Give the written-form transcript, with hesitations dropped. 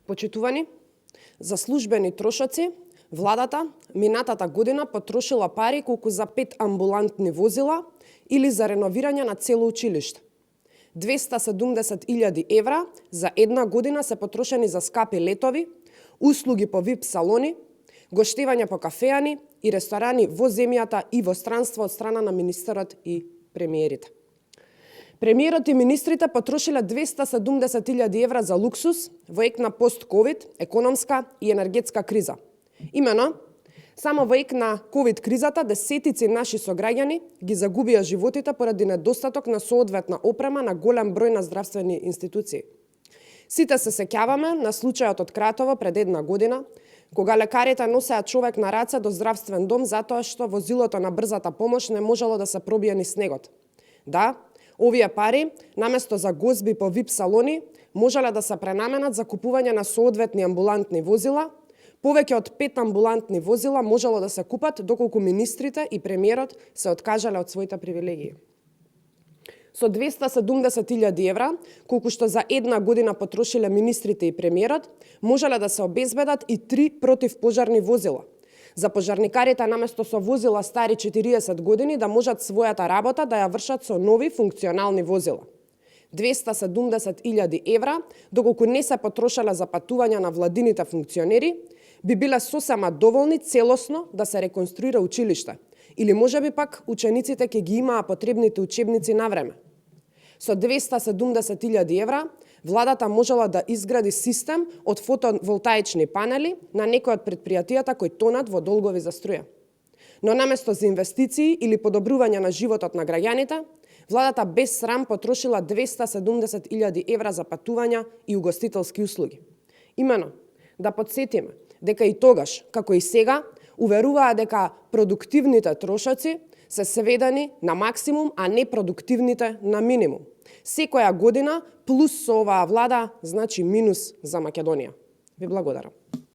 Почитувани, за службени трошоци, владата минатата година потрошила пари колку за 5 амбулантни возила или за реновирање на цело училиште. 270.000 евра за една година се потрошени за скапи летови, услуги по VIP салони, гоштевање по кафеани и ресторани во земјата и во странство од страна на министерот и премиерите. Премиерот и министрите потрошиле 270.000 евра за луксус во ек на пост-ковид, економска и енергетска криза. Имено, само во ек на ковид кризата десетици наши сограѓани ги загубија животите поради недостаток на соодветна опрема на голем број на здравствени институции. Сите се сеќаваме на случајот од Кратово пред една година, кога лекарите носеа човек на раце до здравствен дом затоа што возилото на брзата помош не можело да се пробие ни снегот. Да, овие пари, наместо за гозби по VIP салони, можеле да се пренаменат за купување на соодветни амбулантни возила. Повеќе од 5 амбулантни возила можело да се купат, доколку министрите и премиерот се откажале од своите привилегии. Со 270.000 евра, колку што за една година потрошиле министрите и премиерот, можеле да се обезбедат и 3 противпожарни возила. За пожарникарите наместо со возила стари 40 години да можат својата работа да ја вршат со нови функционални возила. 270.000 евра, доколку не се потрошале за патување на владините функционери, би биле сосема доволни целосно да се реконструира училиште. Или можеби пак учениците ќе ги имаа потребните учебници на време. Со 270.000 евра, владата можела да изгради систем од фотоволтаични панели на некои од предпријатијата кои тонат во долгови за струја. Но наместо за инвестиции или подобрување на животот на граѓаните, владата без срам потрошила 270.000 евра за патувања и угостителски услуги. Имено, да подсетиме дека и тогаш, како и сега, уверуваа дека продуктивните трошоци се сведени на максимум, а не продуктивните на минимум. Секоја година плюс со оваа влада значи минус за Македонија. Ви благодарам.